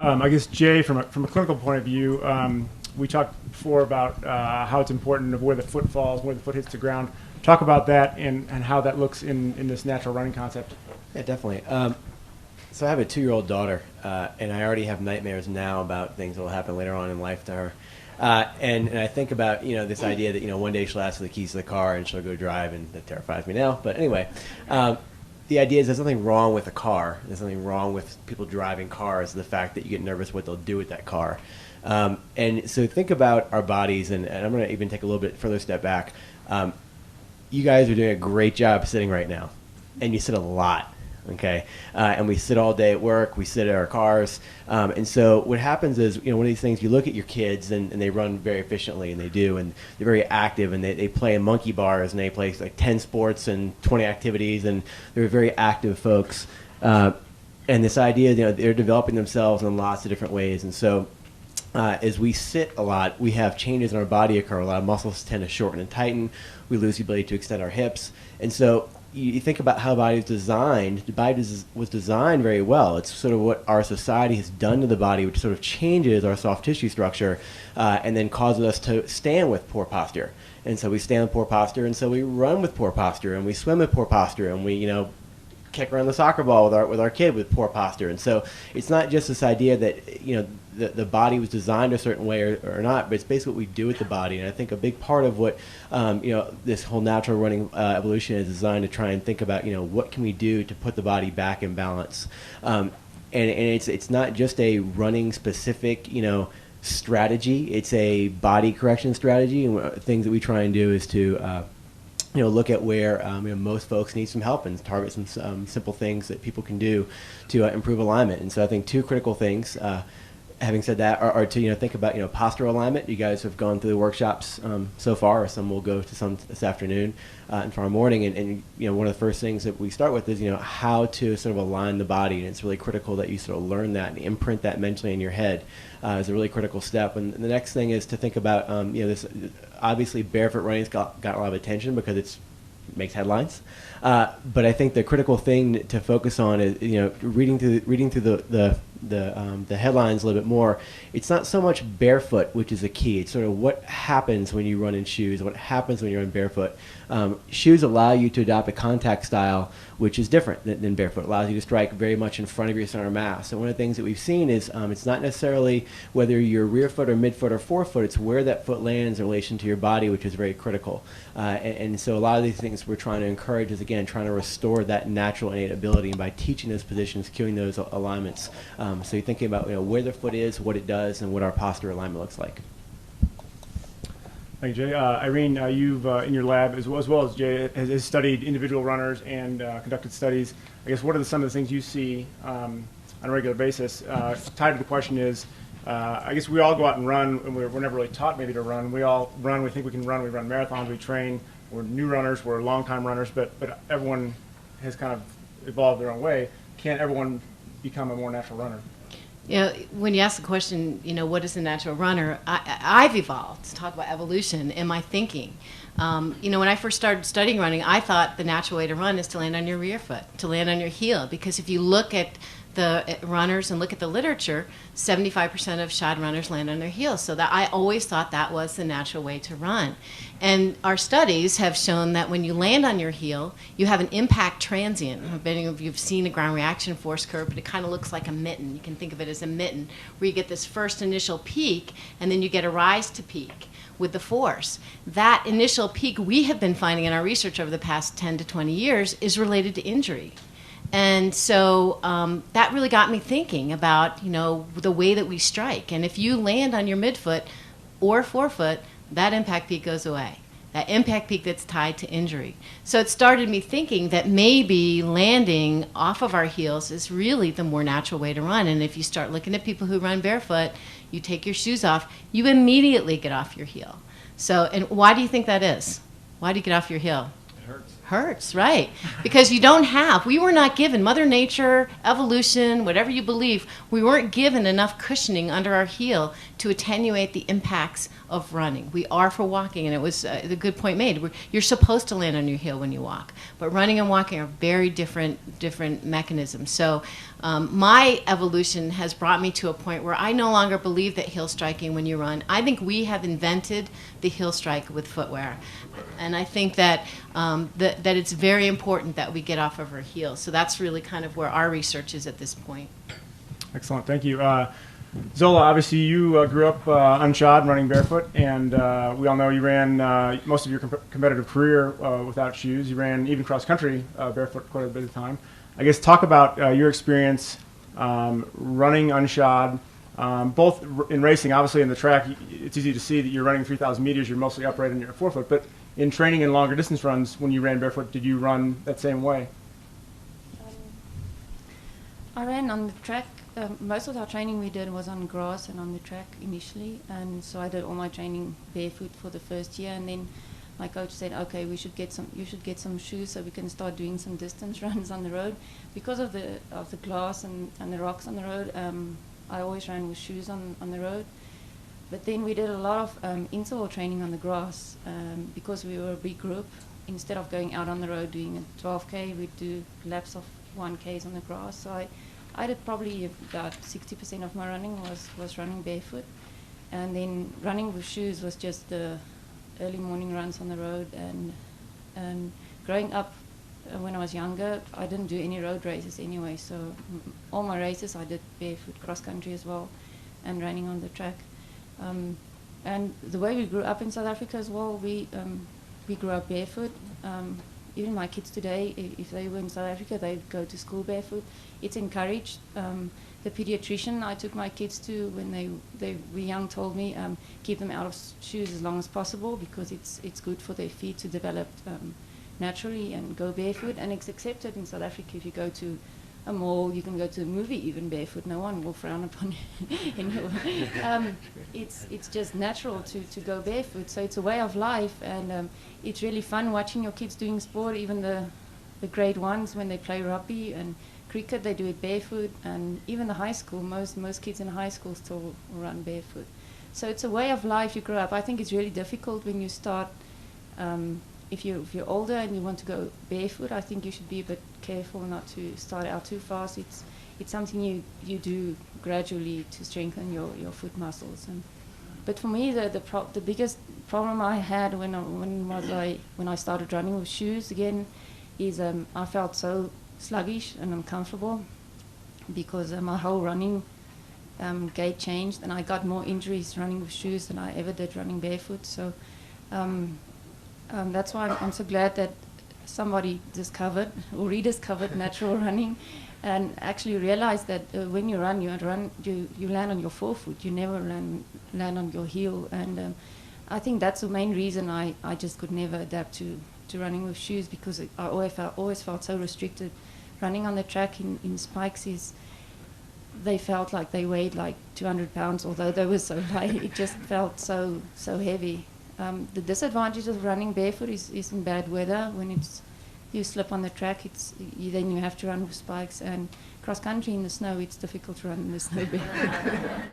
I guess, Jay, from a clinical point of view, we talked before about how it's important of where the foot falls, where the foot hits the ground. Talk about that and how that looks in this natural running concept. Yeah, definitely. So I have a 2-year-old daughter, and I already have nightmares now about things that will happen later on in life to her. And I think about, this idea that, one day she'll ask for the keys to the car and she'll go drive, and that terrifies me now. But anyway, the idea is there's nothing wrong with a car. There's nothing wrong with people driving cars. The fact that you get nervous what they'll do with that car. And so think about our bodies, and I'm going to even take a little bit further step back. You guys are doing a great job sitting right now, and you sit a lot. Okay, and we sit all day at work. We sit in our cars, and so what happens is, one of these things. You look at your kids, and they run very efficiently, and they do, and they're very active, and they play in monkey bars, and they play like 10 sports and 20 activities, and they're very active folks. And this idea, they're developing themselves in lots of different ways, and so. As we sit a lot, we have changes in our body occur. A lot of muscles tend to shorten and tighten. We lose the ability to extend our hips. And so you think about how the body is designed. The body was designed very well. It's sort of what our society has done to the body, which sort of changes our soft tissue structure and then causes us to stand with poor posture. And so we stand with poor posture, and so we run with poor posture, and we swim with poor posture, and we, kick around the soccer ball with our kid with poor posture. And so it's not just this idea that the body was designed a certain way or not, but it's basically what we do with the body. And I think a big part of what this whole natural running evolution is designed to try and think about, what can we do to put the body back in balance. And it's not just a running specific strategy. It's a body correction strategy, and things that we try and do is to look at where most folks need some help and target some simple things that people can do to improve alignment. And so I think 2 critical things, having said that, are to think about postural alignment. You guys have gone through the workshops so far, or some will go to some this afternoon and tomorrow morning. And one of the first things that we start with is how to sort of align the body. And it's really critical that you sort of learn that and imprint that mentally in your head. Is a really critical step. And the next thing is to think about this. Obviously, barefoot running's got a lot of attention because it makes headlines. But I think the critical thing to focus on is reading through the headlines a little bit more. It's not so much barefoot, which is a key. It's sort of what happens when you run in shoes, what happens when you're in barefoot. Shoes allow you to adopt a contact style which is different than barefoot. It allows you to strike very much in front of your center of mass. And one of the things that we've seen is it's not necessarily whether you're rear foot or midfoot or forefoot, it's where that foot lands in relation to your body, which is very critical. And so a lot of these things we're trying to encourage is, again, trying to restore that natural innate ability, and by teaching those positions, cueing those alignments. So you're thinking about where the foot is, what it does, and what our posture alignment looks like. Thank you, Jay. Irene, you've in your lab, as well as Jay, has studied individual runners and conducted studies. I guess what are some of the things you see on a regular basis? Tied to the question is, I guess we all go out and run, and we're never really taught maybe to run. We all run. We think we can run. We run marathons. We train. We're new runners. We're long-time runners. But everyone has kind of evolved their own way. Can't everyone become a more natural runner? When you ask the question, what is a natural runner, I've evolved to talk about evolution in my thinking. When I first started studying running, I thought the natural way to run is to land on your rear foot, to land on your heel, because if you look at the runners and look at the literature, 75% of shod runners land on their heels. So that I always thought that was the natural way to run. And our studies have shown that when you land on your heel, you have an impact transient. I don't know if any of you have seen a ground reaction force curve, but it kind of looks like a mitten. You can think of it as a mitten, where you get this first initial peak, and then you get a rise to peak with the force. That initial peak we have been finding in our research over the past 10 to 20 years is related to injury. And so that really got me thinking about, the way that we strike. And if you land on your midfoot or forefoot, that impact peak goes away. That impact peak that's tied to injury. So it started me thinking that maybe landing off of our heels is really the more natural way to run. And if you start looking at people who run barefoot, you take your shoes off, you immediately get off your heel. So, and why do you think that is? Why do you get off your heel? Hurts, right? Because we were not given, Mother Nature, evolution, whatever you believe, we weren't given enough cushioning under our heel to attenuate the impacts of running. We are for walking, and it was a good point made. You're supposed to land on your heel when you walk, but running and walking are very different mechanisms. So My evolution has brought me to a point where I no longer believe that heel striking when you run. I think we have invented the heel strike with footwear. And I think that, that it's very important that we get off of our heels. So that's really kind of where our research is at this point. Excellent, thank you. Zola, obviously you grew up unshod and running barefoot, and we all know you ran most of your competitive career without shoes. You ran even cross country barefoot quite a bit of time. I guess talk about your experience running unshod, both in racing, obviously in the track. It's easy to see that you're running 3,000 meters, you're mostly upright on your forefoot, but in training and longer distance runs, when you ran barefoot, did you run that same way? I ran on the track. Most of our training we did was on grass and on the track initially, and so I did all my training barefoot for the first year, and then my coach said, okay, you should get some shoes so we can start doing some distance runs on the road. Because of the glass and the rocks on the road, I always ran with shoes on the road. But then we did a lot of interval training on the grass because we were a big group. Instead of going out on the road doing a 12K, we'd do laps of 1Ks on the grass. So I did probably about 60% of my running was running barefoot. And then running with shoes was just the early morning runs on the road. And growing up, when I was younger, I didn't do any road races anyway. So all my races I did barefoot, cross country as well, and running on the track. And the way we grew up in South Africa as well, we grew up barefoot. Even my kids today, if they were in South Africa, they'd go to school barefoot. It's encouraged. The pediatrician I took my kids to when they were young told me keep them out of shoes as long as possible because it's good for their feet to develop naturally and go barefoot. And it's accepted in South Africa. If you go to a mall, you can go to a movie even barefoot. No one will frown upon you. It's just natural to go barefoot. So it's a way of life, and it's really fun watching your kids doing sport. Even the grade ones when they play rugby and cricket, they do it barefoot. And even the high school, most kids in high school still run barefoot. So it's a way of life you grow up. I think it's really difficult when you start. If you're older and you want to go barefoot, I think you should be a bit careful not to start out too fast. It's something you do gradually to strengthen your foot muscles. But for me, the biggest problem I had when I started running with shoes again is I felt so sluggish and uncomfortable because my whole running gait changed, and I got more injuries running with shoes than I ever did running barefoot. So. That's why I'm so glad that somebody discovered or rediscovered natural running and actually realized that when you run, you land on your forefoot. You never land on your heel. And I think that's the main reason I just could never adapt to running with shoes because I always felt so restricted. Running on the track in spikes they felt like they weighed like 200 pounds, although they were so light. It just felt so heavy. The disadvantage of running barefoot is in bad weather. When you slip on the track, then you have to run with spikes. And cross country in the snow, it's difficult to run in the snow barefoot.